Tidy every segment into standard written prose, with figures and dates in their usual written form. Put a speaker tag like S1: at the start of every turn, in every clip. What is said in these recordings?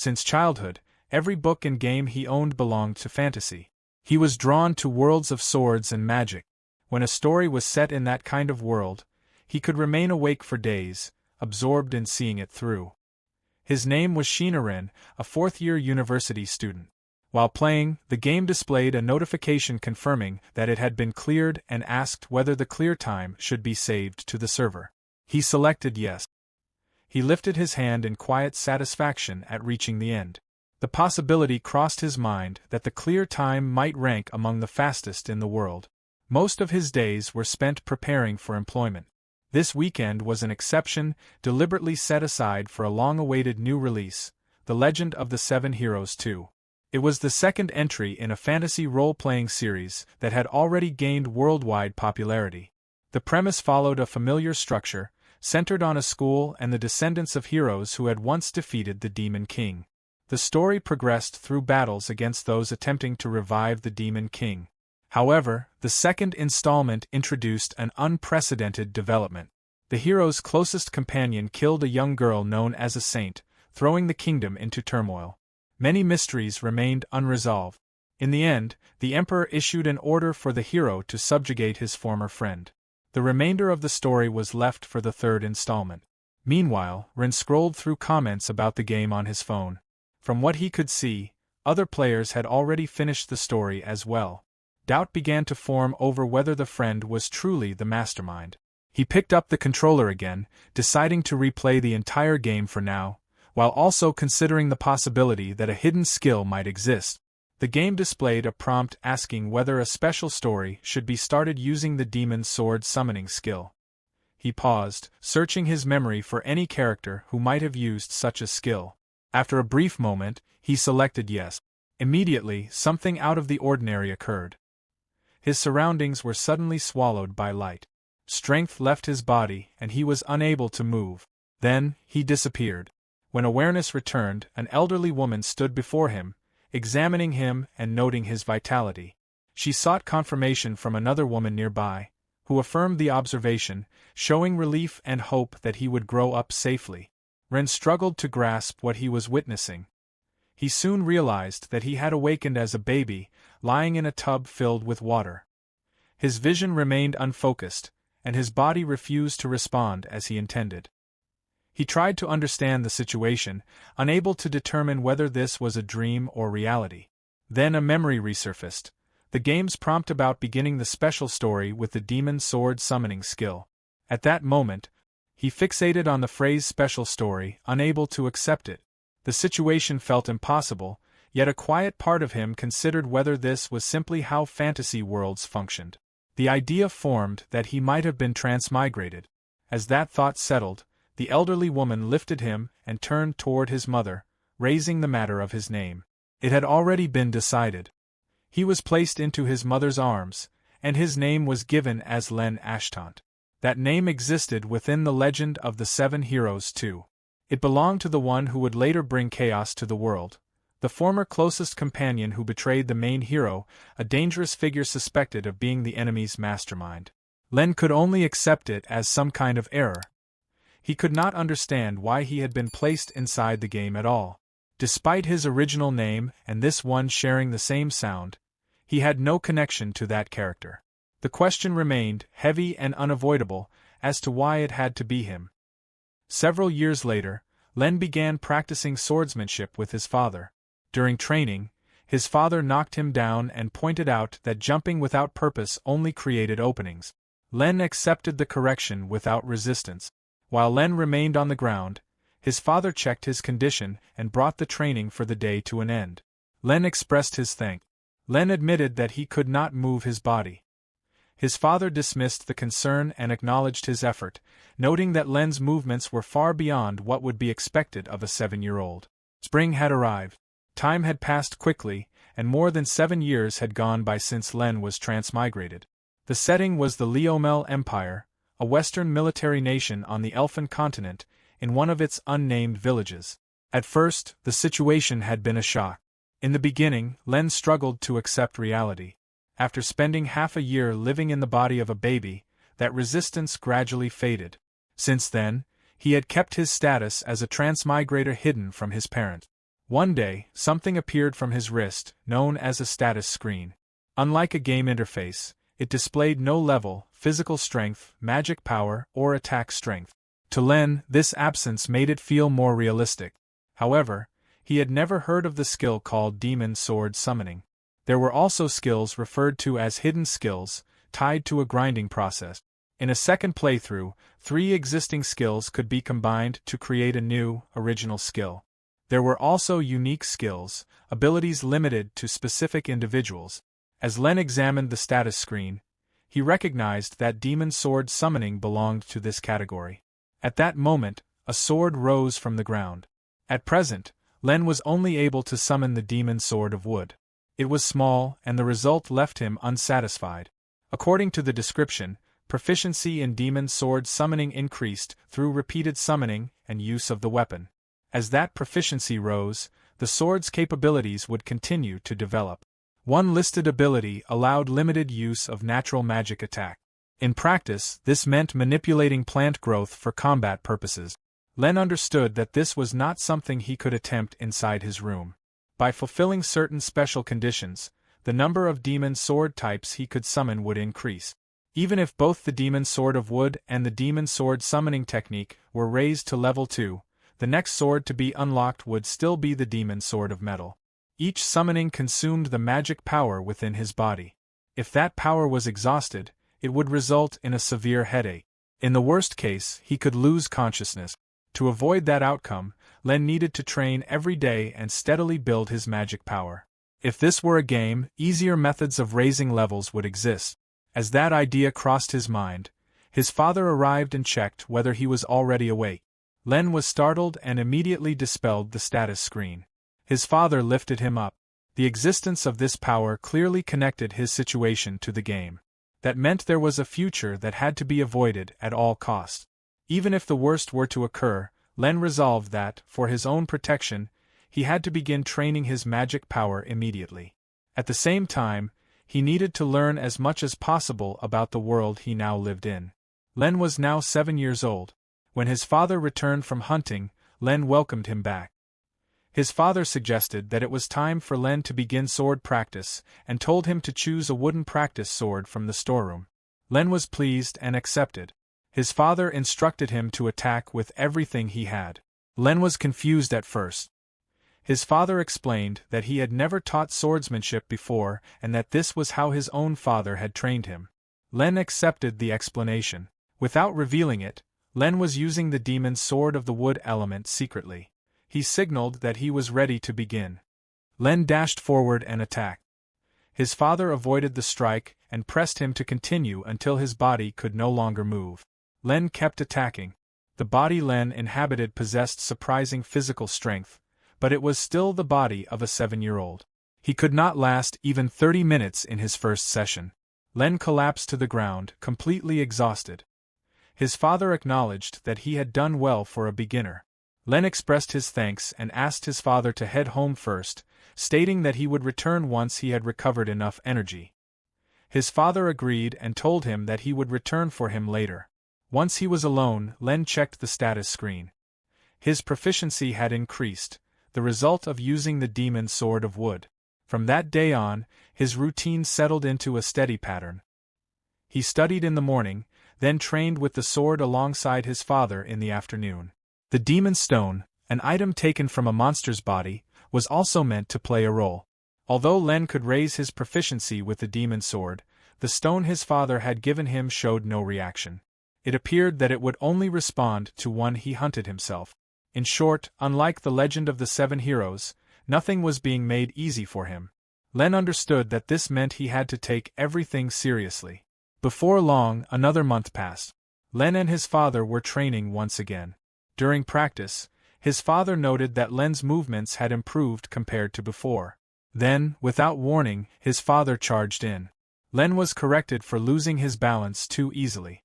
S1: Since childhood, every book and game he owned belonged to fantasy. He was drawn to worlds of swords and magic. When a story was set in that kind of world, he could remain awake for days, absorbed in seeing it through. His name was Shinaren, a fourth-year university student. While playing, the game displayed a notification confirming that it had been cleared and asked whether the clear time should be saved to the server. He selected yes. He lifted his hand in quiet satisfaction at reaching the end. The possibility crossed his mind that the clear time might rank among the fastest in the world. Most of his days were spent preparing for employment. This weekend was an exception, deliberately set aside for a long-awaited new release, The Legend of the Seven Heroes 2. It was the second entry in a fantasy role-playing series that had already gained worldwide popularity. The premise followed a familiar structure, centered on a school and the descendants of heroes who had once defeated the Demon King. The story progressed through battles against those attempting to revive the Demon King. However, the second installment introduced an unprecedented development. The hero's closest companion killed a young girl known as a saint, throwing the kingdom into turmoil. Many mysteries remained unresolved. In the end, the Emperor issued an order for the hero to subjugate his former friend. The remainder of the story was left for the third installment. Meanwhile, Ren scrolled through comments about the game on his phone. From what he could see, other players had already finished the story as well. Doubt began to form over whether the friend was truly the mastermind. He picked up the controller again, deciding to replay the entire game for now, while also considering the possibility that a hidden skill might exist. The game displayed a prompt asking whether a special story should be started using the Demon Sword summoning skill. He paused, searching his memory for any character who might have used such a skill. After a brief moment, he selected yes. Immediately, something out of the ordinary occurred. His surroundings were suddenly swallowed by light. Strength left his body and he was unable to move. Then, he disappeared. When awareness returned, an elderly woman stood before him, examining him and noting his vitality. She sought confirmation from another woman nearby, who affirmed the observation, showing relief and hope that he would grow up safely. Ren struggled to grasp what he was witnessing. He soon realized that he had awakened as a baby, lying in a tub filled with water. His vision remained unfocused, and his body refused to respond as he intended. He tried to understand the situation, unable to determine whether this was a dream or reality. Then a memory resurfaced, the game's prompt about beginning the special story with the Demon Sword summoning skill. At that moment, he fixated on the phrase special story, unable to accept it. The situation felt impossible, yet a quiet part of him considered whether this was simply how fantasy worlds functioned. The idea formed that he might have been transmigrated. As that thought settled, the elderly woman lifted him and turned toward his mother, raising the matter of his name. It had already been decided. He was placed into his mother's arms, and his name was given as Len Ashtant. That name existed within the legend of the Seven Heroes too. It belonged to the one who would later bring chaos to the world, the former closest companion who betrayed the main hero, a dangerous figure suspected of being the enemy's mastermind. Len could only accept it as some kind of error. He could not understand why he had been placed inside the game at all. Despite his original name and this one sharing the same sound, he had no connection to that character. The question remained, heavy and unavoidable, as to why it had to be him. Several years later, Len began practicing swordsmanship with his father. During training, his father knocked him down and pointed out that jumping without purpose only created openings. Len accepted the correction without resistance. While Len remained on the ground, his father checked his condition and brought the training for the day to an end. Len expressed his thanks. Len admitted that he could not move his body. His father dismissed the concern and acknowledged his effort, noting that Len's movements were far beyond what would be expected of a 7-year-old. Spring had arrived. Time had passed quickly, and more than 7 years had gone by since Len was transmigrated. The setting was the Leomel Empire, a Western military nation on the Elfin continent, in one of its unnamed villages. At first, the situation had been a shock. In the beginning, Len struggled to accept reality. After spending half a year living in the body of a baby, that resistance gradually faded. Since then, he had kept his status as a transmigrator hidden from his parent. One day, something appeared from his wrist, known as a status screen. Unlike a game interface, it displayed no level, physical strength, magic power, or attack strength. To Len, this absence made it feel more realistic. However, he had never heard of the skill called demon sword summoning. There were also skills referred to as hidden skills, tied to a grinding process. In a second playthrough, 3 existing skills could be combined to create a new, original skill. There were also unique skills, abilities limited to specific individuals. As Len examined the status screen, he recognized that demon sword summoning belonged to this category. At that moment, a sword rose from the ground. At present, Len was only able to summon the demon sword of wood. It was small, and the result left him unsatisfied. According to the description, proficiency in demon sword summoning increased through repeated summoning and use of the weapon. As that proficiency rose, the sword's capabilities would continue to develop. One listed ability allowed limited use of natural magic attack. In practice, this meant manipulating plant growth for combat purposes. Len understood that this was not something he could attempt inside his room. By fulfilling certain special conditions, the number of demon sword types he could summon would increase. Even if both the demon sword of wood and the demon sword summoning technique were raised to level 2, the next sword to be unlocked would still be the demon sword of metal. Each summoning consumed the magic power within his body. If that power was exhausted, it would result in a severe headache. In the worst case, he could lose consciousness. To avoid that outcome, Len needed to train every day and steadily build his magic power. If this were a game, easier methods of raising levels would exist. As that idea crossed his mind, his father arrived and checked whether he was already awake. Len was startled and immediately dispelled the status screen. His father lifted him up. The existence of this power clearly connected his situation to the game. That meant there was a future that had to be avoided at all costs. Even if the worst were to occur, Len resolved that, for his own protection, he had to begin training his magic power immediately. At the same time, he needed to learn as much as possible about the world he now lived in. Len was now 7 years old. When his father returned from hunting, Len welcomed him back. His father suggested that it was time for Len to begin sword practice, and told him to choose a wooden practice sword from the storeroom. Len was pleased and accepted. His father instructed him to attack with everything he had. Len was confused at first. His father explained that he had never taught swordsmanship before and that this was how his own father had trained him. Len accepted the explanation. Without revealing it, Len was using the demon sword of the wood element secretly. He signaled that he was ready to begin. Len dashed forward and attacked. His father avoided the strike and pressed him to continue until his body could no longer move. Len kept attacking. The body Len inhabited possessed surprising physical strength, but it was still the body of a 7-year-old. He could not last even 30 minutes in his first session. Len collapsed to the ground, completely exhausted. His father acknowledged that he had done well for a beginner. Len expressed his thanks and asked his father to head home first, stating that he would return once he had recovered enough energy. His father agreed and told him that he would return for him later. Once he was alone, Len checked the status screen. His proficiency had increased, the result of using the demon sword of wood. From that day on, his routine settled into a steady pattern. He studied in the morning, then trained with the sword alongside his father in the afternoon. The demon stone, an item taken from a monster's body, was also meant to play a role. Although Len could raise his proficiency with the demon sword, the stone his father had given him showed no reaction. It appeared that it would only respond to one he hunted himself. In short, unlike the legend of the 7 heroes, nothing was being made easy for him. Len understood that this meant he had to take everything seriously. Before long, another month passed. Len and his father were training once again. During practice, his father noted that Len's movements had improved compared to before. Then, without warning, his father charged in. Len was corrected for losing his balance too easily.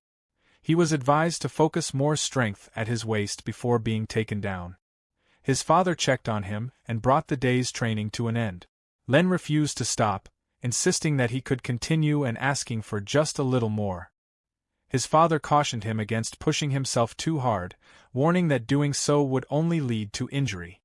S1: He was advised to focus more strength at his waist before being taken down. His father checked on him and brought the day's training to an end. Len refused to stop, insisting that he could continue and asking for just a little more. His father cautioned him against pushing himself too hard, warning that doing so would only lead to injury.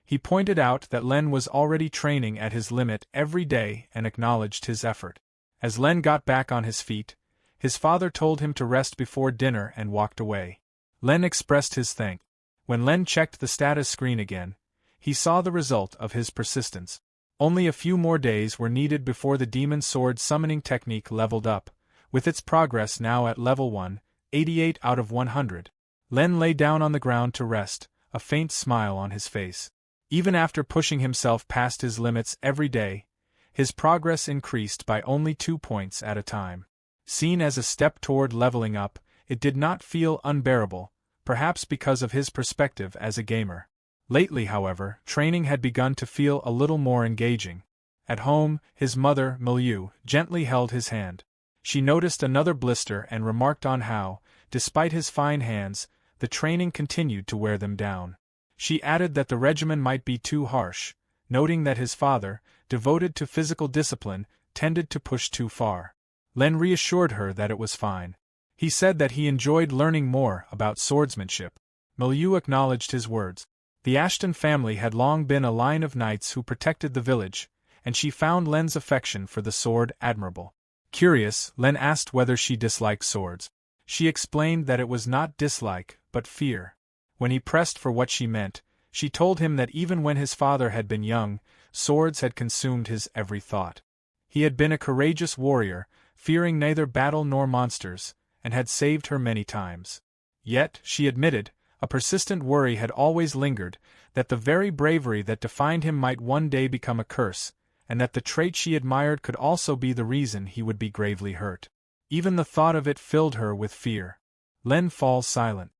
S1: He pointed out that Len was already training at his limit every day and acknowledged his effort. As Len got back on his feet, his father told him to rest before dinner and walked away. Len expressed his thanks. When Len checked the status screen again, he saw the result of his persistence. Only a few more days were needed before the demon sword summoning technique leveled up, with its progress now at level 1, 88 out of 100. Len lay down on the ground to rest, a faint smile on his face. Even after pushing himself past his limits every day, his progress increased by only 2 points at a time. Seen as a step toward leveling up, it did not feel unbearable, perhaps because of his perspective as a gamer. Lately, however, training had begun to feel a little more engaging. At home, his mother, Milieu, gently held his hand. She noticed another blister and remarked on how, despite his fine hands, the training continued to wear them down. She added that the regimen might be too harsh, noting that his father, devoted to physical discipline, tended to push too far. Len reassured her that it was fine. He said that he enjoyed learning more about swordsmanship. Milieu acknowledged his words. The Ashton family had long been a line of knights who protected the village, and she found Len's affection for the sword admirable. Curious, Len asked whether she disliked swords. She explained that it was not dislike, but fear. When he pressed for what she meant, she told him that even when his father had been young, swords had consumed his every thought. He had been a courageous warrior, fearing neither battle nor monsters, and had saved her many times. Yet, she admitted, a persistent worry had always lingered, that the very bravery that defined him might one day become a curse, and that the trait she admired could also be the reason he would be gravely hurt. Even the thought of it filled her with fear. Len falls silent.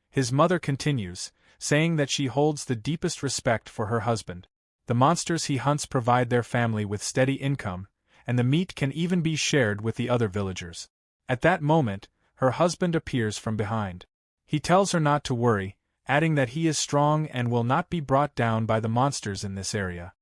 S1: His mother continues, saying that she holds the deepest respect for her husband. The monsters he hunts provide their family with steady income, and the meat can even be shared with the other villagers. At that moment, her husband appears from behind. He tells her not to worry, adding that he is strong and will not be brought down by the monsters in this area.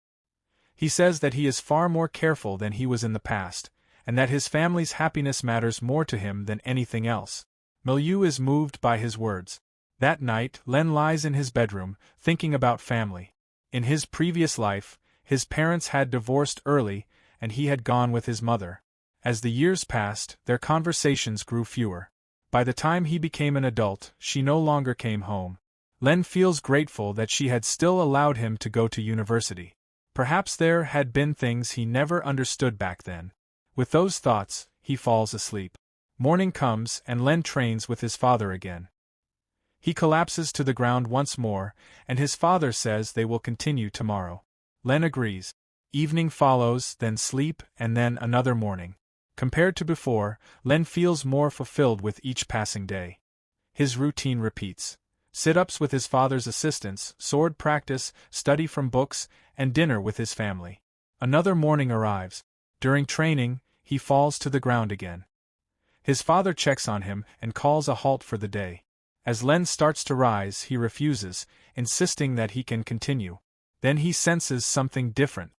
S1: He says that he is far more careful than he was in the past, and that his family's happiness matters more to him than anything else. Milieu is moved by his words. That night, Len lies in his bedroom, thinking about family. In his previous life, his parents had divorced early, and he had gone with his mother. As the years passed, their conversations grew fewer. By the time he became an adult, she no longer came home. Len feels grateful that she had still allowed him to go to university. Perhaps there had been things he never understood back then. With those thoughts, he falls asleep. Morning comes and Len trains with his father again. He collapses to the ground once more, and his father says they will continue tomorrow. Len agrees. Evening follows, then sleep, and then another morning. Compared to before, Len feels more fulfilled with each passing day. His routine repeats. Sit-ups with his father's assistance, sword practice, study from books, and dinner with his family. Another morning arrives. During training, he falls to the ground again. His father checks on him and calls a halt for the day. As Len starts to rise, he refuses, insisting that he can continue. Then he senses something different.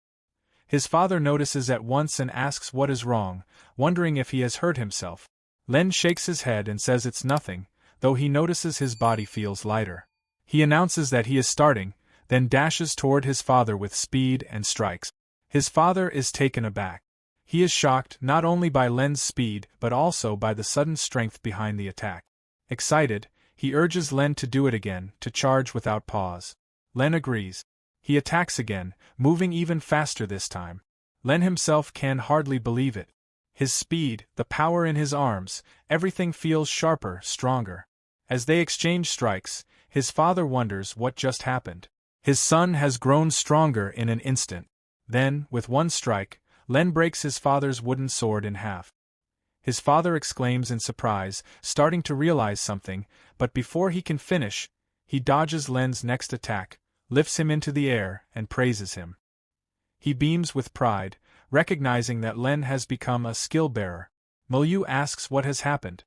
S1: His father notices at once and asks what is wrong, wondering if he has hurt himself. Len shakes his head and says it's nothing, though he notices his body feels lighter. He announces that he is starting, then dashes toward his father with speed and strikes. His father is taken aback. He is shocked not only by Len's speed but also by the sudden strength behind the attack. Excited, he urges Len to do it again, to charge without pause. Len agrees. He attacks again, moving even faster this time. Len himself can hardly believe it. His speed, the power in his arms, everything feels sharper, stronger. As they exchange strikes, his father wonders what just happened. His son has grown stronger in an instant. Then, with one strike, Len breaks his father's wooden sword in half. His father exclaims in surprise, starting to realize something, but before he can finish, he dodges Len's next attack, lifts him into the air, and praises him. He beams with pride, recognizing that Len has become a skill-bearer. Milieu asks what has happened.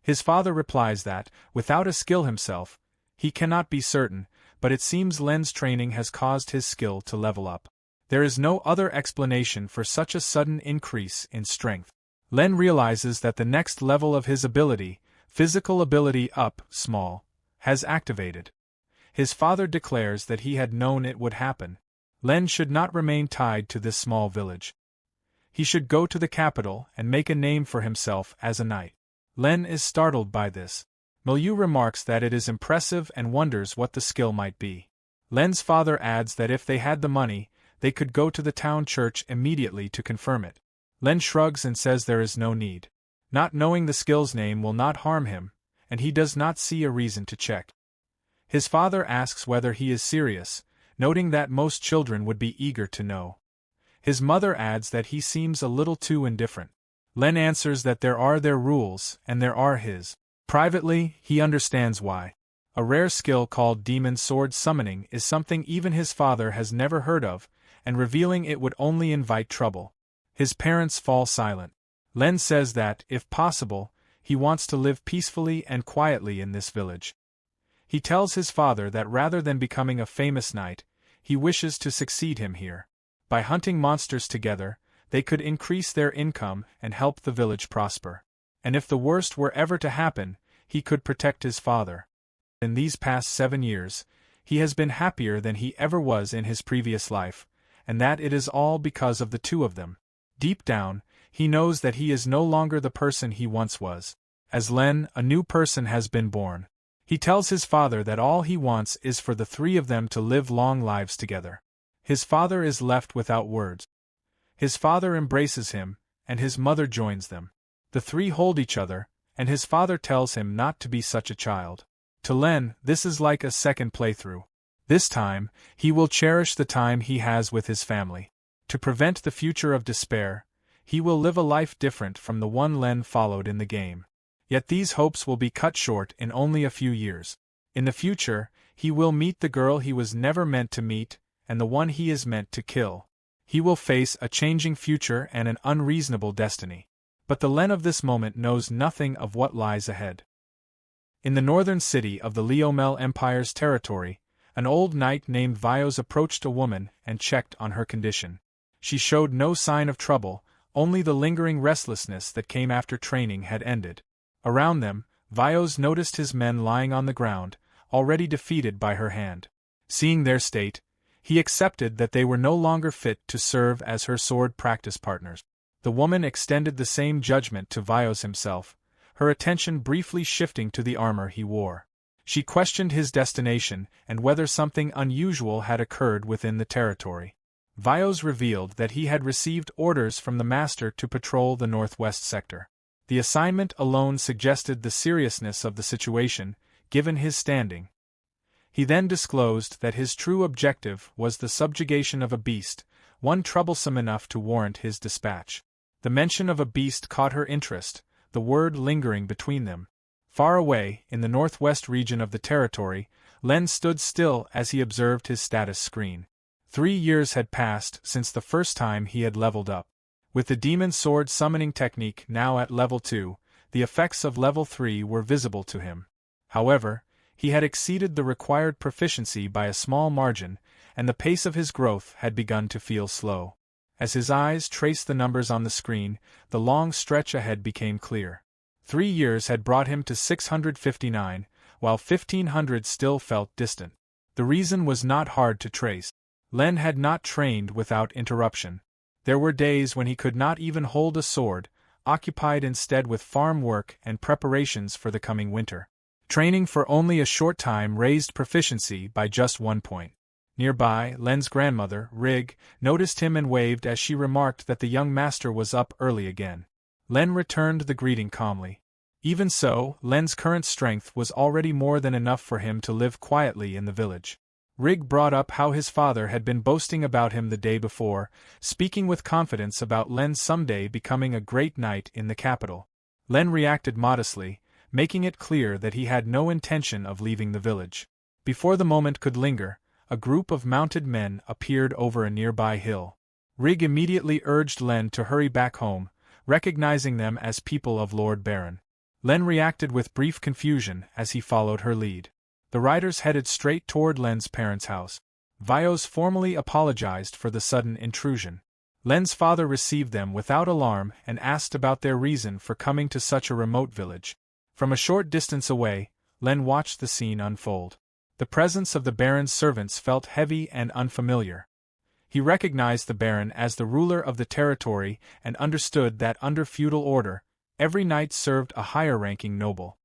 S1: His father replies that, without a skill himself, he cannot be certain, but it seems Len's training has caused his skill to level up. There is no other explanation for such a sudden increase in strength. Len realizes that the next level of his ability, physical ability up, small, has activated. His father declares that he had known it would happen. Len should not remain tied to this small village. He should go to the capital and make a name for himself as a knight. Len is startled by this. Milieu remarks that it is impressive and wonders what the skill might be. Len's father adds that if they had the money, they could go to the town church immediately to confirm it. Len shrugs and says there is no need. Not knowing the skill's name will not harm him, and he does not see a reason to check. His father asks whether he is serious, noting that most children would be eager to know. His mother adds that he seems a little too indifferent. Len answers that there are their rules and there are his. Privately, he understands why. A rare skill called demon sword summoning is something even his father has never heard of, and revealing it would only invite trouble. His parents fall silent. Len says that, if possible, he wants to live peacefully and quietly in this village. He tells his father that rather than becoming a famous knight, he wishes to succeed him here. By hunting monsters together, they could increase their income and help the village prosper. And if the worst were ever to happen, he could protect his father. In these past 7 years, he has been happier than he ever was in his previous life, and that it is all because of the two of them. Deep down, he knows that he is no longer the person he once was. As Len, a new person has been born. He tells his father that all he wants is for the three of them to live long lives together. His father is left without words. His father embraces him, and his mother joins them. The three hold each other, and his father tells him not to be such a child. To Len, this is like a second playthrough. This time, he will cherish the time he has with his family. To prevent the future of despair, he will live a life different from the one Len followed in the game. Yet these hopes will be cut short in only a few years. In the future, he will meet the girl he was never meant to meet, and the one he is meant to kill. He will face a changing future and an unreasonable destiny. But the Len of this moment knows nothing of what lies ahead. In the northern city of the Liomel Empire's territory, an old knight named Vios approached a woman and checked on her condition. She showed no sign of trouble, only the lingering restlessness that came after training had ended. Around them, Vios noticed his men lying on the ground, already defeated by her hand. Seeing their state, he accepted that they were no longer fit to serve as her sword practice partners. The woman extended the same judgment to Vios himself, her attention briefly shifting to the armor he wore. She questioned his destination and whether something unusual had occurred within the territory. Vios revealed that he had received orders from the master to patrol the northwest sector. The assignment alone suggested the seriousness of the situation, given his standing. He then disclosed that his true objective was the subjugation of a beast, one troublesome enough to warrant his dispatch. The mention of a beast caught her interest, the word lingering between them. Far away, in the northwest region of the territory, Len stood still as he observed his status screen. 3 years had passed since the first time he had leveled up. With the demon sword summoning technique now at level 2, the effects of level 3 were visible to him. However, he had exceeded the required proficiency by a small margin, and the pace of his growth had begun to feel slow. As his eyes traced the numbers on the screen, the long stretch ahead became clear. 3 years had brought him to 659, while 1500 still felt distant. The reason was not hard to trace. Len had not trained without interruption. There were days when he could not even hold a sword, occupied instead with farm work and preparations for the coming winter. Training for only a short time raised proficiency by just 1 point. Nearby, Len's grandmother, Rig, noticed him and waved as she remarked that the young master was up early again. Len returned the greeting calmly. Even so, Len's current strength was already more than enough for him to live quietly in the village. Rig brought up how his father had been boasting about him the day before, speaking with confidence about Len someday becoming a great knight in the capital. Len reacted modestly, making it clear that he had no intention of leaving the village. Before the moment could linger, a group of mounted men appeared over a nearby hill. Rig immediately urged Len to hurry back home, recognizing them as people of Lord Baron. Len reacted with brief confusion as he followed her lead. The riders headed straight toward Len's parents' house. Vios formally apologized for the sudden intrusion. Len's father received them without alarm and asked about their reason for coming to such a remote village. From a short distance away, Len watched the scene unfold. The presence of the Baron's servants felt heavy and unfamiliar. He recognized the Baron as the ruler of the territory and understood that under feudal order, every knight served a higher-ranking noble.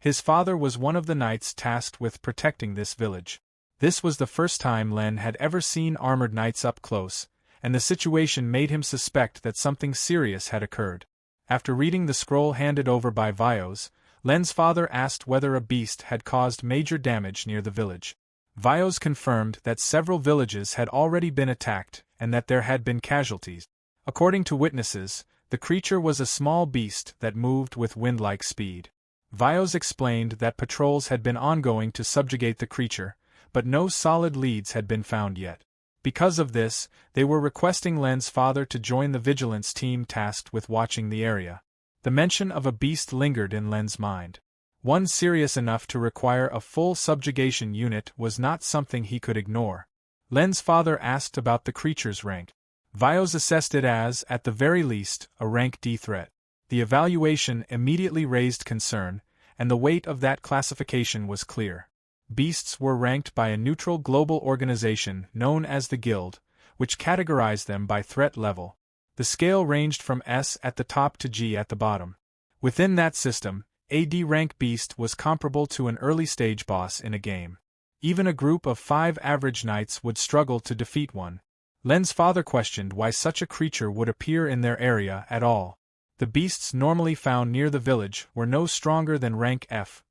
S1: His father was one of the knights tasked with protecting this village. This was the first time Len had ever seen armored knights up close, and the situation made him suspect that something serious had occurred. After reading the scroll handed over by Vios, Len's father asked whether a beast had caused major damage near the village. Vios confirmed that several villages had already been attacked and that there had been casualties. According to witnesses, the creature was a small beast that moved with wind-like speed. Vios explained that patrols had been ongoing to subjugate the creature, but no solid leads had been found yet. Because of this, they were requesting Len's father to join the vigilance team tasked with watching the area. The mention of a beast lingered in Len's mind. One serious enough to require a full subjugation unit was not something he could ignore. Len's father asked about the creature's rank. Vios assessed it as, at the very least, a rank D threat. The evaluation immediately raised concern, and the weight of that classification was clear. Beasts were ranked by a neutral global organization known as the Guild, which categorized them by threat level. The scale ranged from S at the top to G at the bottom. Within that system, a D-rank beast was comparable to an early-stage boss in a game. Even a group of 5 average knights would struggle to defeat one. Len's father questioned why such a creature would appear in their area at all. The beasts normally found near the village were no stronger than rank F.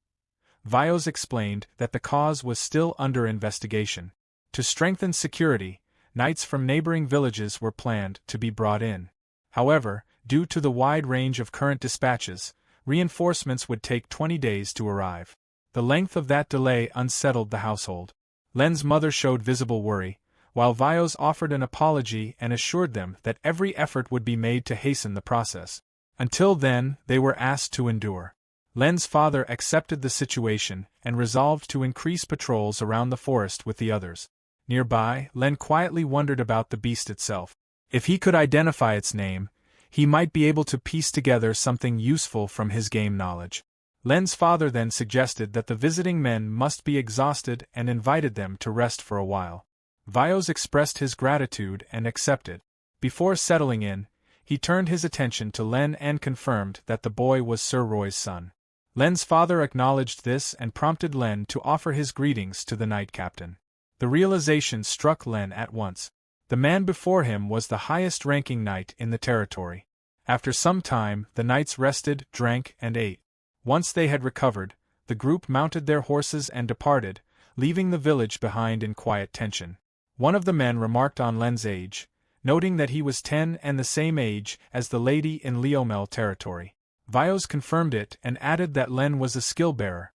S1: Vios explained that the cause was still under investigation. To strengthen security, knights from neighboring villages were planned to be brought in. However, due to the wide range of current dispatches, reinforcements would take 20 days to arrive. The length of that delay unsettled the household. Len's mother showed visible worry, while Vios offered an apology and assured them that every effort would be made to hasten the process. Until then, they were asked to endure. Len's father accepted the situation and resolved to increase patrols around the forest with the others. Nearby, Len quietly wondered about the beast itself. If he could identify its name, he might be able to piece together something useful from his game knowledge. Len's father then suggested that the visiting men must be exhausted and invited them to rest for a while. Vios expressed his gratitude and accepted. Before settling in, he turned his attention to Len and confirmed that the boy was Sir Roy's son. Len's father acknowledged this and prompted Len to offer his greetings to the knight captain. The realization struck Len at once. The man before him was the highest-ranking knight in the territory. After some time, the knights rested, drank, and ate. Once they had recovered, the group mounted their horses and departed, leaving the village behind in quiet tension. One of the men remarked on Len's age, noting that he was 10 and the same age as the lady in Leomel territory. Vios confirmed it and added that Len was a skill-bearer.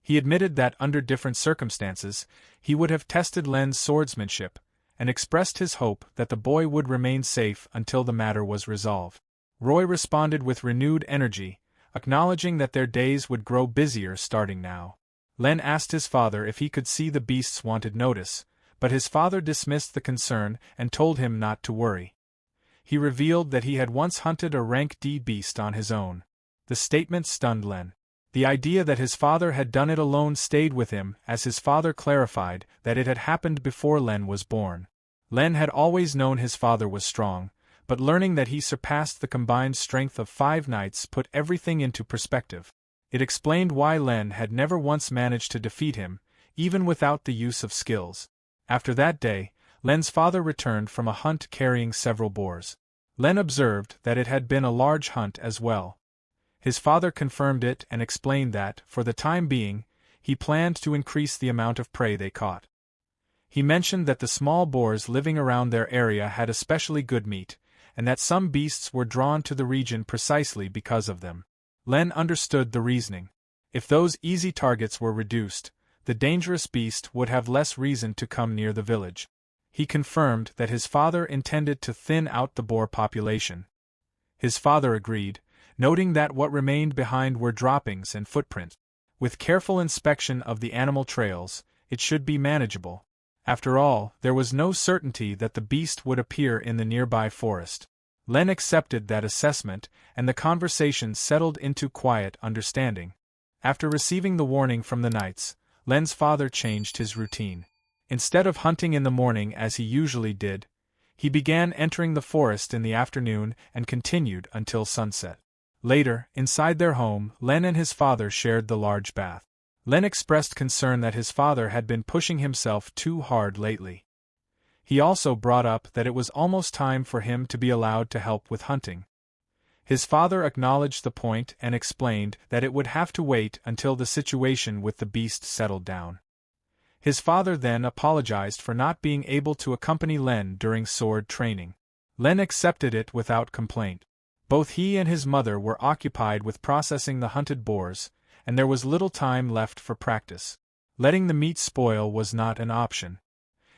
S1: He admitted that under different circumstances, he would have tested Len's swordsmanship, and expressed his hope that the boy would remain safe until the matter was resolved. Roy responded with renewed energy, acknowledging that their days would grow busier starting now. Len asked his father if he could see the beast's wanted notice, but his father dismissed the concern and told him not to worry. He revealed that he had once hunted a rank D beast on his own. The statement stunned Len. The idea that his father had done it alone stayed with him as his father clarified that it had happened before Len was born. Len had always known his father was strong, but learning that he surpassed the combined strength of 5 knights put everything into perspective. It explained why Len had never once managed to defeat him, even without the use of skills. After that day, Len's father returned from a hunt carrying several boars. Len observed that it had been a large hunt as well. His father confirmed it and explained that, for the time being, he planned to increase the amount of prey they caught. He mentioned that the small boars living around their area had especially good meat, and that some beasts were drawn to the region precisely because of them. Len understood the reasoning. If those easy targets were reduced, the dangerous beast would have less reason to come near the village. He confirmed that his father intended to thin out the boar population. His father agreed, noting that what remained behind were droppings and footprints. With careful inspection of the animal trails, it should be manageable. After all, there was no certainty that the beast would appear in the nearby forest. Len accepted that assessment, and the conversation settled into quiet understanding. After receiving the warning from the knights, Len's father changed his routine. Instead of hunting in the morning as he usually did, he began entering the forest in the afternoon and continued until sunset. Later, inside their home, Len and his father shared the large bath. Len expressed concern that his father had been pushing himself too hard lately. He also brought up that it was almost time for him to be allowed to help with hunting. His father acknowledged the point and explained that it would have to wait until the situation with the beast settled down. His father then apologized for not being able to accompany Len during sword training. Len accepted it without complaint. Both he and his mother were occupied with processing the hunted boars, and there was little time left for practice. Letting the meat spoil was not an option.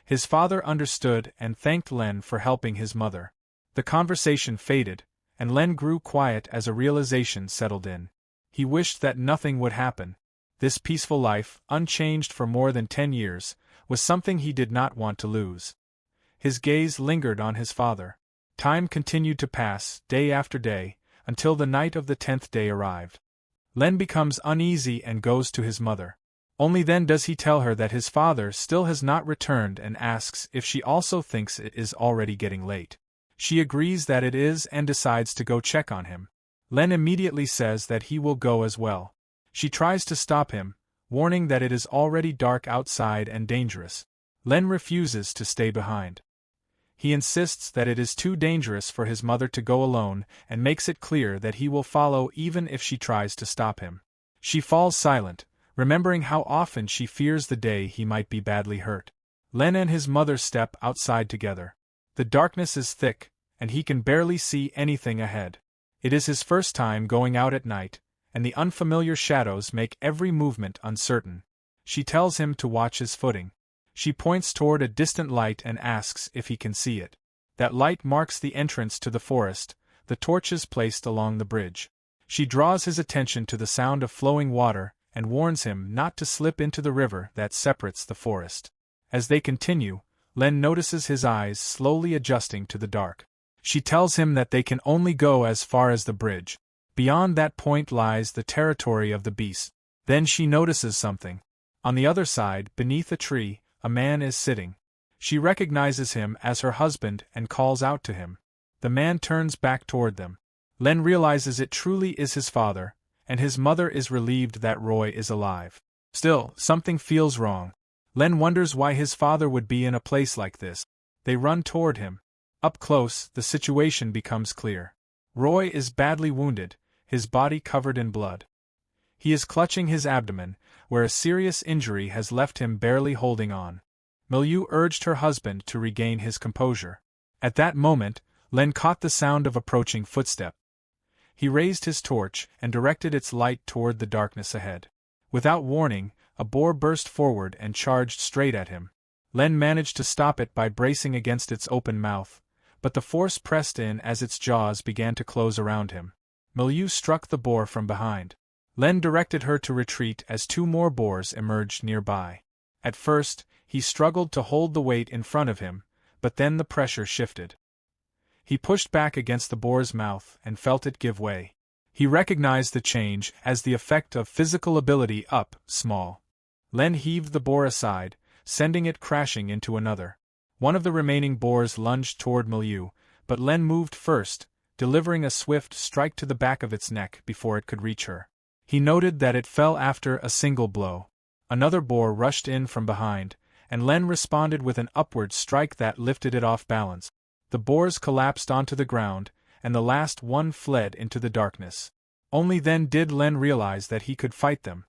S1: His father understood and thanked Len for helping his mother. The conversation faded, and Len grew quiet as a realization settled in. He wished that nothing would happen. This peaceful life, unchanged for more than 10 years, was something he did not want to lose. His gaze lingered on his father. Time continued to pass, day after day, until the night of the 10th day arrived. Len becomes uneasy and goes to his mother. Only then does he tell her that his father still has not returned and asks if she also thinks it is already getting late. She agrees that it is and decides to go check on him. Len immediately says that he will go as well. She tries to stop him, warning that it is already dark outside and dangerous. Len refuses to stay behind. He insists that it is too dangerous for his mother to go alone and makes it clear that he will follow even if she tries to stop him. She falls silent, remembering how often she fears the day he might be badly hurt. Len and his mother step outside together. The darkness is thick, and he can barely see anything ahead. It is his first time going out at night, and the unfamiliar shadows make every movement uncertain. She tells him to watch his footing. She points toward a distant light and asks if he can see it. That light marks the entrance to the forest, the torches placed along the bridge. She draws his attention to the sound of flowing water and warns him not to slip into the river that separates the forest. As they continue, Len notices his eyes slowly adjusting to the dark. She tells him that they can only go as far as the bridge. Beyond that point lies the territory of the beast. Then she notices something. On the other side, beneath a tree, a man is sitting. She recognizes him as her husband and calls out to him. The man turns back toward them. Len realizes it truly is his father, and his mother is relieved that Roy is alive. Still, something feels wrong. Len wonders why his father would be in a place like this. They run toward him. Up close, the situation becomes clear. Roy is badly wounded, his body covered in blood. He is clutching his abdomen, where a serious injury has left him barely holding on. Milieu urged her husband to regain his composure. At that moment, Len caught the sound of approaching footsteps. He raised his torch and directed its light toward the darkness ahead. Without warning, a boar burst forward and charged straight at him. Len managed to stop it by bracing against its open mouth, but the force pressed in as its jaws began to close around him. Milieu struck the boar from behind. Len directed her to retreat as 2 more boars emerged nearby. At first, he struggled to hold the weight in front of him, but then the pressure shifted. He pushed back against the boar's mouth and felt it give way. He recognized the change as the effect of physical ability up, small. Len heaved the boar aside, sending it crashing into another. One of the remaining boars lunged toward Milieu, but Len moved first, delivering a swift strike to the back of its neck before it could reach her. He noted that it fell after a single blow. Another boar rushed in from behind, and Len responded with an upward strike that lifted it off balance. The boars collapsed onto the ground, and the last one fled into the darkness. Only then did Len realize that he could fight them.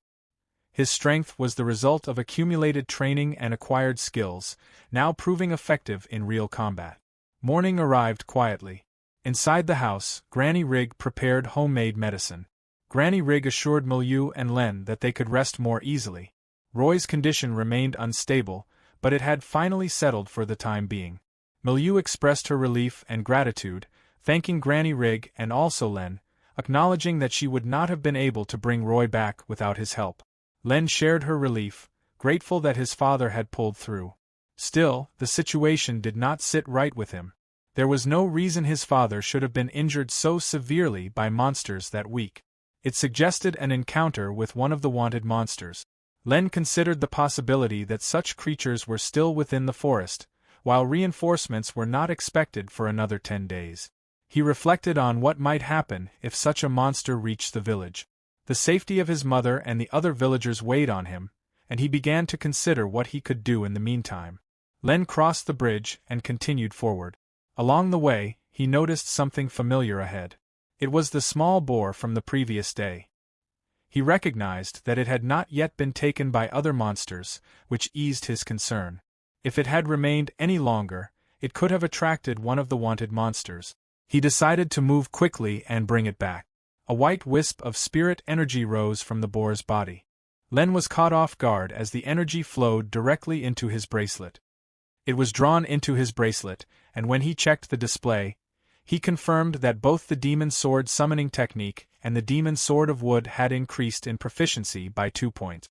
S1: His strength was the result of accumulated training and acquired skills, now proving effective in real combat. Morning arrived quietly. Inside the house, Granny Rig prepared homemade medicine. Granny Rig assured Milieu and Len that they could rest more easily. Roy's condition remained unstable, but it had finally settled for the time being. Milieu expressed her relief and gratitude, thanking Granny Rig and also Len, acknowledging that she would not have been able to bring Roy back without his help. Len shared her relief, grateful that his father had pulled through. Still, the situation did not sit right with him. There was no reason his father should have been injured so severely by monsters that week. It suggested an encounter with one of the wanted monsters. Len considered the possibility that such creatures were still within the forest, while reinforcements were not expected for another 10 days. He reflected on what might happen if such a monster reached the village. The safety of his mother and the other villagers weighed on him, and he began to consider what he could do in the meantime. Len crossed the bridge and continued forward. Along the way, he noticed something familiar ahead. It was the small boar from the previous day. He recognized that it had not yet been taken by other monsters, which eased his concern. If it had remained any longer, it could have attracted one of the wanted monsters. He decided to move quickly and bring it back. A white wisp of spirit energy rose from the boar's body. Len was caught off guard as the energy flowed directly into his bracelet. It was drawn into his bracelet, and when he checked the display, he confirmed that both the demon sword summoning technique and the demon sword of wood had increased in proficiency by 2 points.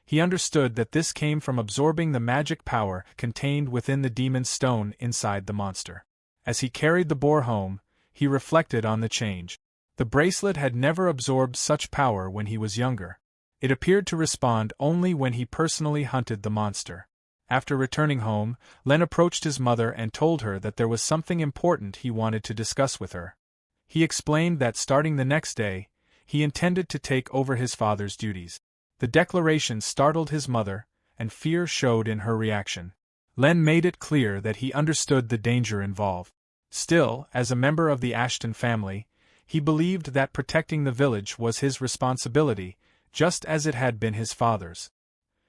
S1: He understood that this came from absorbing the magic power contained within the demon stone inside the monster. As he carried the boar home, he reflected on the change. The bracelet had never absorbed such power when he was younger. It appeared to respond only when he personally hunted the monster. After returning home, Len approached his mother and told her that there was something important he wanted to discuss with her. He explained that starting the next day, he intended to take over his father's duties. The declaration startled his mother, and fear showed in her reaction. Len made it clear that he understood the danger involved. Still, as a member of the Ashton family, he believed that protecting the village was his responsibility, just as it had been his father's.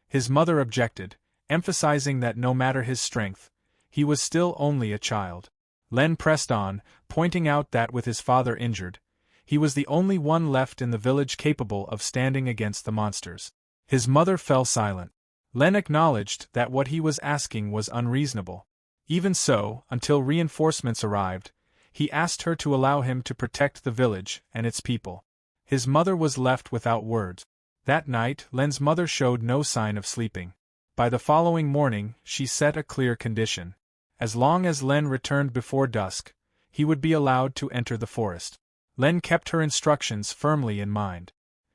S1: His mother objected, emphasizing that no matter his strength, he was still only a child. Len pressed on, pointing out that with his father injured, he was the only one left in the village capable of standing against the monsters. His mother fell silent. Len acknowledged that what he was asking was unreasonable. Even so, until reinforcements arrived, he asked her to allow him to protect the village and its people. His mother was left without words. That night, Len's mother showed no sign of sleeping. By the following morning, she set a clear condition. As long as Len returned before dusk, he would be allowed to enter the forest. Len kept her instructions firmly in mind.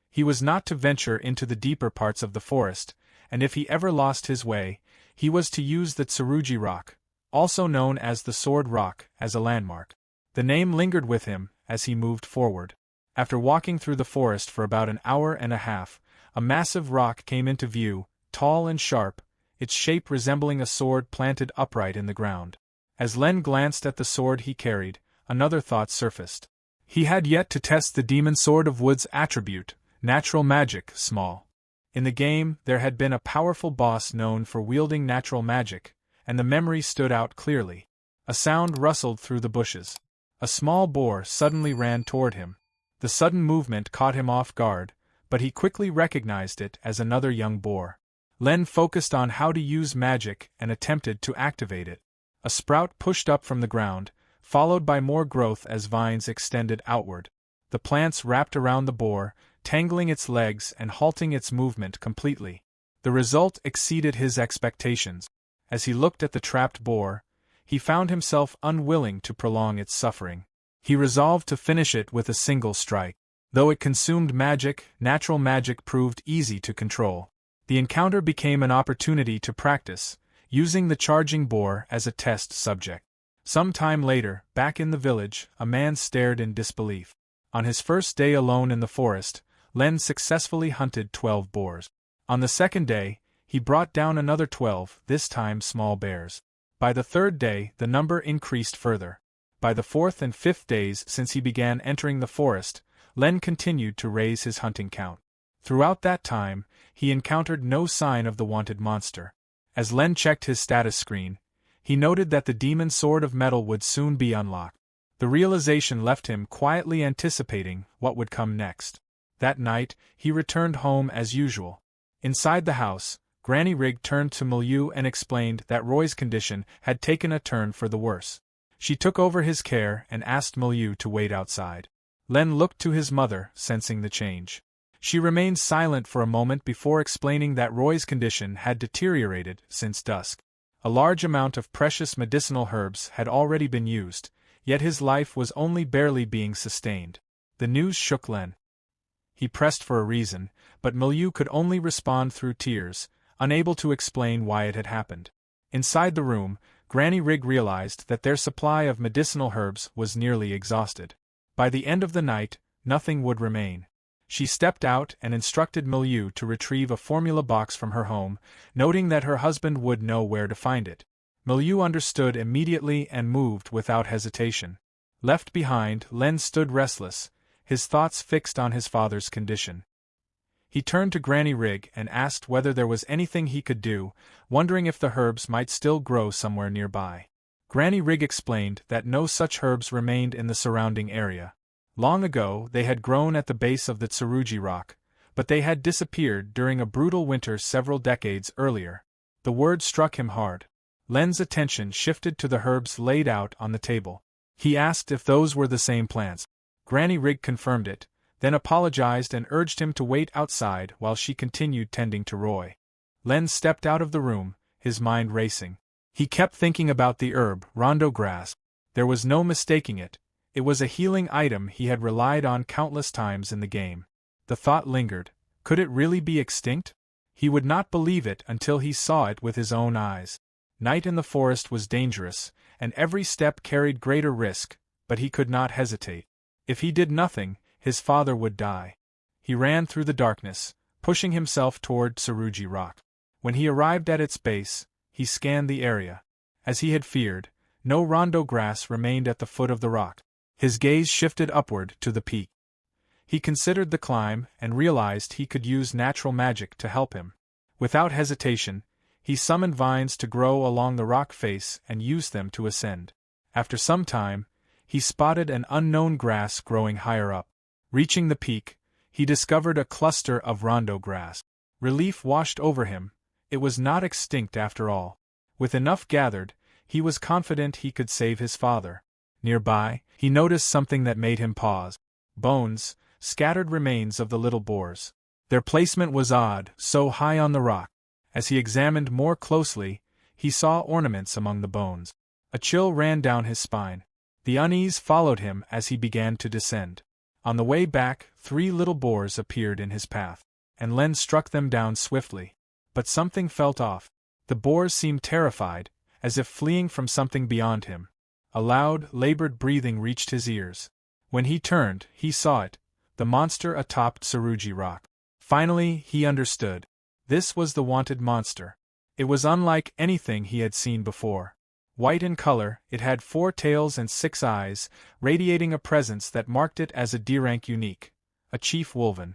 S1: He was not to venture into the deeper parts of the forest, and if he ever lost his way, he was to use the Tsurugi Rock, also known as the Sword Rock, as a landmark. The name lingered with him as he moved forward. After walking through the forest for about an hour and a half, a massive rock came into view, tall and sharp, its shape resembling a sword planted upright in the ground. As Len glanced at the sword he carried, another thought surfaced. He had yet to test the demon sword of wood's attribute, natural magic, small. In the game, there had been a powerful boss known for wielding natural magic, and the memory stood out clearly. A sound rustled through the bushes. A small boar suddenly ran toward him. The sudden movement caught him off guard, but he quickly recognized it as another young boar. Len focused on how to use magic and attempted to activate it. A sprout pushed up from the ground, followed by more growth as vines extended outward. The plants wrapped around the boar, tangling its legs and halting its movement completely. The result exceeded his expectations. As he looked at the trapped boar, he found himself unwilling to prolong its suffering. He resolved to finish it with a single strike. Though it consumed magic, natural magic proved easy to control. The encounter became an opportunity to practice, using the charging boar as a test subject. Some time later, back in the village, a man stared in disbelief. On his first day alone in the forest, Len successfully hunted 12 boars. On the second day, he brought down another 12, this time small bears. By the third day, the number increased further. By the fourth and fifth days since he began entering the forest, Len continued to raise his hunting count. Throughout that time, he encountered no sign of the wanted monster. As Len checked his status screen, he noted that the demon sword of metal would soon be unlocked. The realization left him quietly anticipating what would come next. That night, he returned home as usual. Inside the house, Granny Rig turned to Milieu and explained that Roy's condition had taken a turn for the worse. She took over his care and asked Milieu to wait outside. Len looked to his mother, sensing the change. She remained silent for a moment before explaining that Roy's condition had deteriorated since dusk. A large amount of precious medicinal herbs had already been used, yet his life was only barely being sustained. The news shook Len. He pressed for a reason, but Milieu could only respond through tears, unable to explain why it had happened. Inside the room, Granny Rig realized that their supply of medicinal herbs was nearly exhausted. By the end of the night, nothing would remain. She stepped out and instructed Milieu to retrieve a formula box from her home, noting that her husband would know where to find it. Milieu understood immediately and moved without hesitation. Left behind, Len stood restless, his thoughts fixed on his father's condition. He turned to Granny Rig and asked whether there was anything he could do, wondering if the herbs might still grow somewhere nearby. Granny Rig explained that no such herbs remained in the surrounding area. Long ago they had grown at the base of the Tsurugi rock, but they had disappeared during a brutal winter several decades earlier. The word struck him hard. Len's attention shifted to the herbs laid out on the table. He asked if those were the same plants. Granny Rig confirmed it, then apologized and urged him to wait outside while she continued tending to Roy. Len stepped out of the room, his mind racing. He kept thinking about the herb, rondo grass. There was no mistaking it. It was a healing item he had relied on countless times in the game. The thought lingered. Could it really be extinct? He would not believe it until he saw it with his own eyes. Night in the forest was dangerous, and every step carried greater risk, but he could not hesitate. If he did nothing, his father would die. He ran through the darkness, pushing himself toward Tsurugi Rock. When he arrived at its base, he scanned the area. As he had feared, no rondo grass remained at the foot of the rock. His gaze shifted upward to the peak. He considered the climb and realized he could use natural magic to help him. Without hesitation, he summoned vines to grow along the rock face and used them to ascend. After some time, he spotted an unknown grass growing higher up. Reaching the peak, he discovered a cluster of rondo grass. Relief washed over him. It was not extinct after all. With enough gathered, he was confident he could save his father. Nearby, he noticed something that made him pause. Bones, scattered remains of the little boars. Their placement was odd, so high on the rock. As he examined more closely, he saw ornaments among the bones. A chill ran down his spine. The unease followed him as he began to descend. On the way back, 3 little boars appeared in his path, and Len struck them down swiftly. But something felt off. The boars seemed terrified, as if fleeing from something beyond him. A loud, labored breathing reached his ears. When he turned, he saw it, the monster atop Tsurugi Rock. Finally, he understood. This was the wanted monster. It was unlike anything he had seen before. White in color, it had 4 tails and 6 eyes, radiating a presence that marked it as a D-rank unique, a Chief Wolven.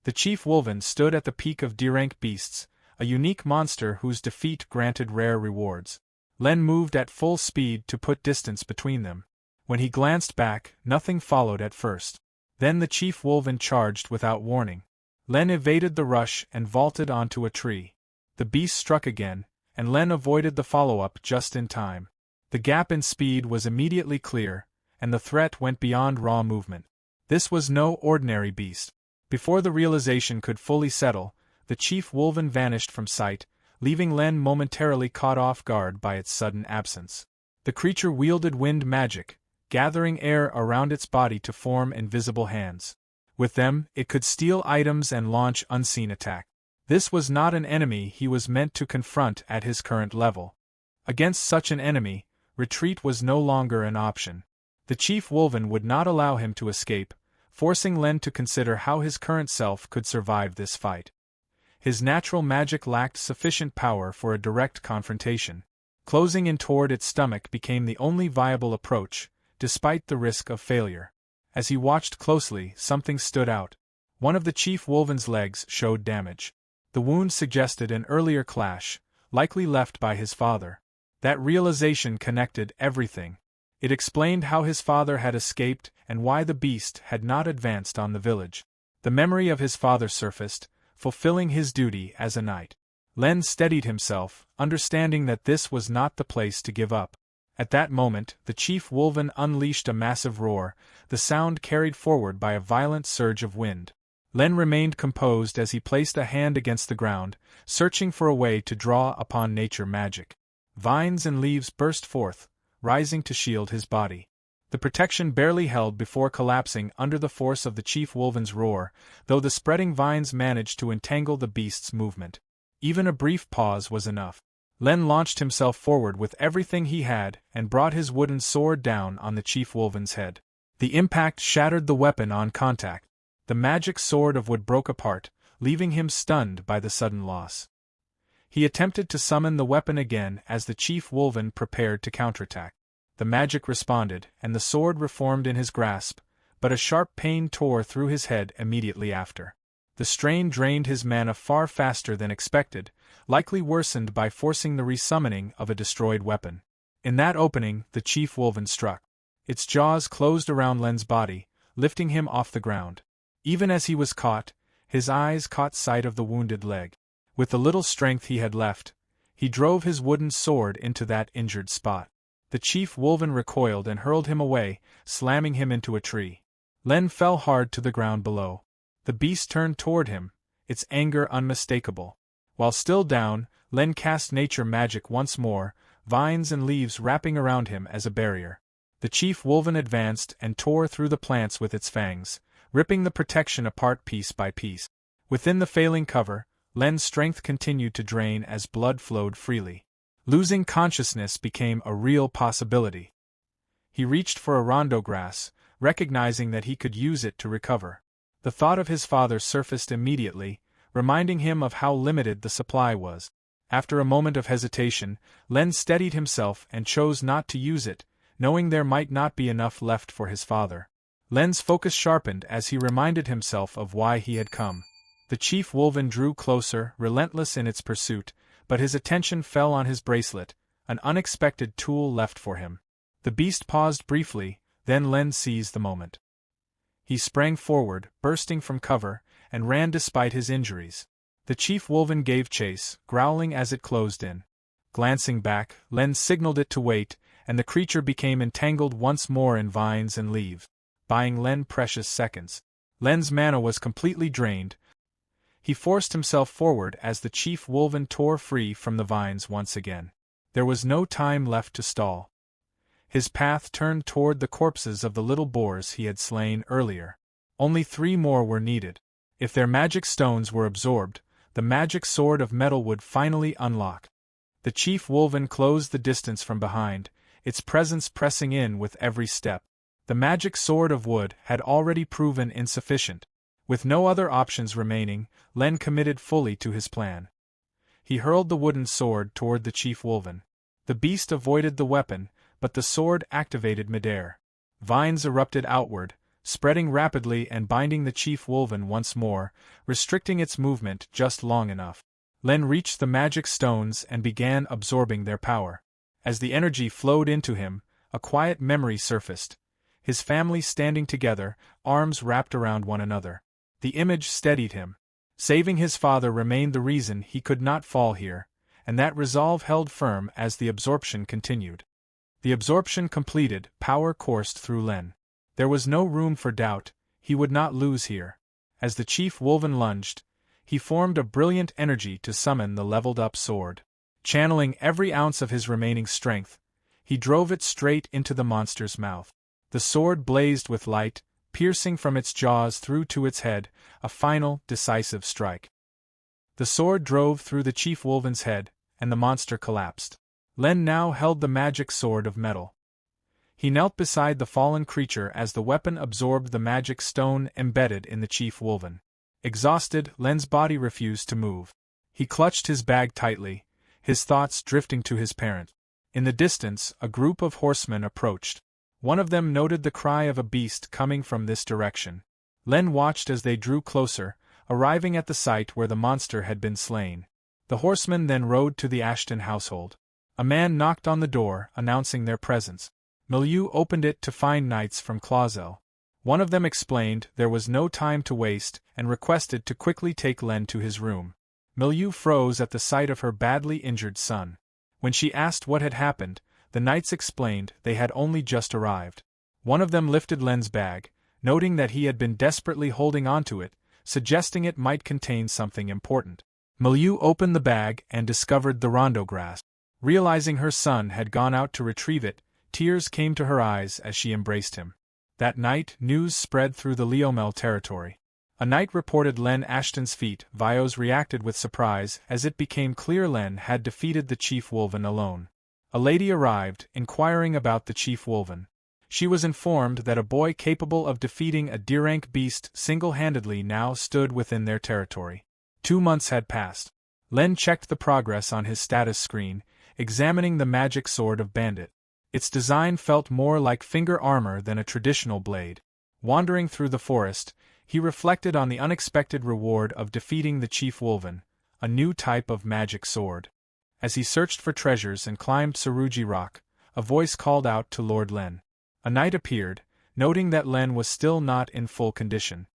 S1: The Chief Wolven stood at the peak of D-rank beasts, a unique monster whose defeat granted rare rewards. Len moved at full speed to put distance between them. When he glanced back, nothing followed at first. Then the Chief Wolven charged without warning. Len evaded the rush and vaulted onto a tree. The beast struck again, and Len avoided the follow-up just in time. The gap in speed was immediately clear, and the threat went beyond raw movement. This was no ordinary beast. Before the realization could fully settle, the Chief Wolven vanished from sight, leaving Len momentarily caught off guard by its sudden absence. The creature wielded wind magic, gathering air around its body to form invisible hands. With them, it could steal items and launch unseen attacks. This was not an enemy he was meant to confront at his current level. Against such an enemy, retreat was no longer an option. The Chief Wolven would not allow him to escape, forcing Len to consider how his current self could survive this fight. His natural magic lacked sufficient power for a direct confrontation. Closing in toward its stomach became the only viable approach, despite the risk of failure. As he watched closely, something stood out. One of the Chief Wolven's legs showed damage. The wound suggested an earlier clash, likely left by his father. That realization connected everything. It explained how his father had escaped and why the beast had not advanced on the village. The memory of his father surfaced, fulfilling his duty as a knight. Len steadied himself, understanding that this was not the place to give up. At that moment, the Chief Wolven unleashed a massive roar, the sound carried forward by a violent surge of wind. Len remained composed as he placed a hand against the ground, searching for a way to draw upon nature magic. Vines and leaves burst forth, rising to shield his body. The protection barely held before collapsing under the force of the chief wolven's roar, though the spreading vines managed to entangle the beast's movement. Even a brief pause was enough. Len launched himself forward with everything he had and brought his wooden sword down on the chief wolven's head. The impact shattered the weapon on contact. The magic sword of wood broke apart, leaving him stunned by the sudden loss. He attempted to summon the weapon again as the chief wolven prepared to counterattack. The magic responded, and the sword reformed in his grasp, but a sharp pain tore through his head immediately after. The strain drained his mana far faster than expected, likely worsened by forcing the resummoning of a destroyed weapon. In that opening, the chief wolven struck. Its jaws closed around Len's body, lifting him off the ground. Even as he was caught, his eyes caught sight of the wounded leg. With the little strength he had left, he drove his wooden sword into that injured spot. The chief wolven recoiled and hurled him away, slamming him into a tree. Len fell hard to the ground below. The beast turned toward him, its anger unmistakable. While still down, Len cast nature magic once more, vines and leaves wrapping around him as a barrier. The chief wolven advanced and tore through the plants with its fangs, ripping the protection apart piece by piece. Within the failing cover, Len's strength continued to drain as blood flowed freely. Losing consciousness became a real possibility. He reached for a rondo grass, recognizing that he could use it to recover. The thought of his father surfaced immediately, reminding him of how limited the supply was. After a moment of hesitation, Len steadied himself and chose not to use it, knowing there might not be enough left for his father. Len's focus sharpened as he reminded himself of why he had come. The chief wolven drew closer, relentless in its pursuit, but his attention fell on his bracelet, an unexpected tool left for him. The beast paused briefly, then Len seized the moment. He sprang forward, bursting from cover, and ran despite his injuries. The chief wolven gave chase, growling as it closed in. Glancing back, Len signaled it to wait, and the creature became entangled once more in vines and leaves, buying Len precious seconds. Len's mana was completely drained. He forced himself forward as the chief wolven tore free from the vines once again. There was no time left to stall. His path turned toward the corpses of the little boars he had slain earlier. Only 3 more were needed. If their magic stones were absorbed, the magic sword of metal would finally unlock. The chief wolven closed the distance from behind, its presence pressing in with every step. The magic sword of wood had already proven insufficient. With no other options remaining, Len committed fully to his plan. He hurled the wooden sword toward the chief wolven. The beast avoided the weapon, but the sword activated midair. Vines erupted outward, spreading rapidly and binding the chief wolven once more, restricting its movement just long enough. Len reached the magic stones and began absorbing their power. As the energy flowed into him, a quiet memory surfaced. His family standing together, arms wrapped around one another. The image steadied him. Saving his father remained the reason he could not fall here, and that resolve held firm as the absorption continued. The absorption completed, power coursed through Len. There was no room for doubt, he would not lose here. As the chief wolven lunged, he formed a brilliant energy to summon the leveled-up sword. Channeling every ounce of his remaining strength, he drove it straight into the monster's mouth. The sword blazed with light, piercing from its jaws through to its head, a final, decisive strike. The sword drove through the chief wolven's head, and the monster collapsed. Len now held the magic sword of metal. He knelt beside the fallen creature as the weapon absorbed the magic stone embedded in the chief wolven. Exhausted, Len's body refused to move. He clutched his bag tightly, his thoughts drifting to his parent. In the distance, a group of horsemen approached. One of them noted the cry of a beast coming from this direction. Len watched as they drew closer, arriving at the site where the monster had been slain. The horsemen then rode to the Ashton household. A man knocked on the door, announcing their presence. Milieu opened it to find knights from Clausel. One of them explained there was no time to waste and requested to quickly take Len to his room. Milieu froze at the sight of her badly injured son. When she asked what had happened, the knights explained they had only just arrived. One of them lifted Len's bag, noting that he had been desperately holding onto it, suggesting it might contain something important. Milieu opened the bag and discovered the rondo grass. Realizing her son had gone out to retrieve it, Tears came to her eyes as she embraced him. That night, news spread through the Leomel territory. A knight reported Len Ashton's feat. Vios reacted with surprise as it became clear Len had defeated the Chief Wolven alone. A lady arrived, inquiring about the Chief Wolven. She was informed that a boy capable of defeating a D-rank beast single-handedly now stood within their territory. 2 months had passed. Len checked the progress on his status screen, examining the magic sword of Bandit. Its design felt more like finger armor than a traditional blade. Wandering through the forest, he reflected on the unexpected reward of defeating the Chief Wolven, a new type of magic sword. As he searched for treasures and climbed Saruji Rock, a voice called out to Lord Len. A knight appeared, noting that Len was still not in full condition.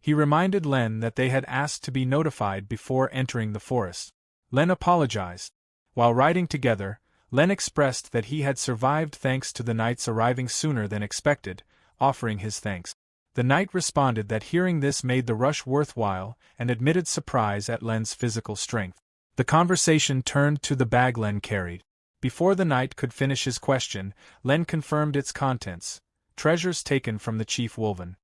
S1: He reminded Len that they had asked to be notified before entering the forest. Len apologized. While riding together, Len expressed that he had survived thanks to the knights arriving sooner than expected, offering his thanks. The knight responded that hearing this made the rush worthwhile and admitted surprise at Len's physical strength. The conversation turned to the bag Len carried. Before the knight could finish his question, Len confirmed its contents: treasures taken from the Chief Wolven.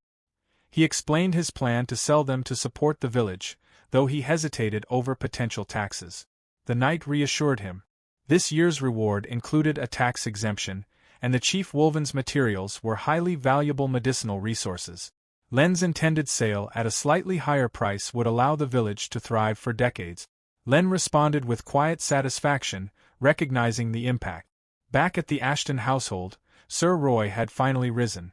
S1: He explained his plan to sell them to support the village, though he hesitated over potential taxes. The knight reassured him. This year's reward included a tax exemption, and the Chief Wolven's materials were highly valuable medicinal resources. Len's intended sale at a slightly higher price would allow the village to thrive for decades. Len responded with quiet satisfaction, recognizing the impact. Back at the Ashton household, Sir Roy had finally risen.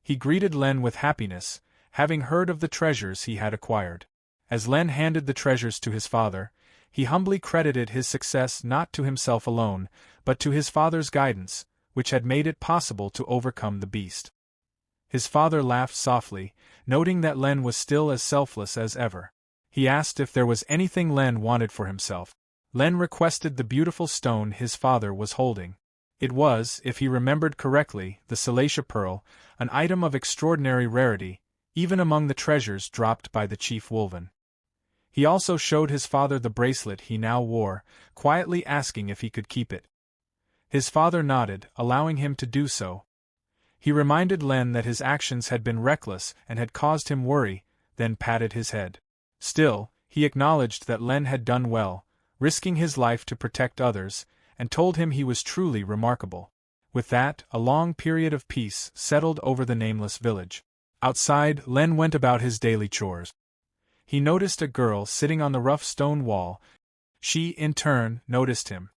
S1: He greeted Len with happiness, having heard of the treasures he had acquired. As Len handed the treasures to his father, he humbly credited his success not to himself alone, but to his father's guidance, which had made it possible to overcome the beast. His father laughed softly, noting that Len was still as selfless as ever. He asked if there was anything Len wanted for himself. Len requested the beautiful stone his father was holding. It was, if he remembered correctly, the Salacia Pearl, an item of extraordinary rarity, even among the treasures dropped by the Chief Wolven. He also showed his father the bracelet he now wore, quietly asking if he could keep it. His father nodded, allowing him to do so. He reminded Len that his actions had been reckless and had caused him worry, then patted his head. Still, he acknowledged that Len had done well, risking his life to protect others, and told him he was truly remarkable. With that, a long period of peace settled over the nameless village. Outside, Len went about his daily chores. He noticed a girl sitting on the rough stone wall. She, in turn, noticed him.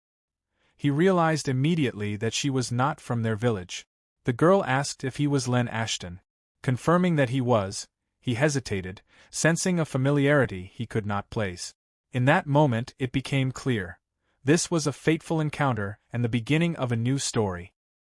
S1: He realized immediately that she was not from their village. The girl asked if he was Len Ashton. Confirming that he was, he hesitated, sensing a familiarity he could not place. In that moment it became clear. This was a fateful encounter and the beginning of a new story.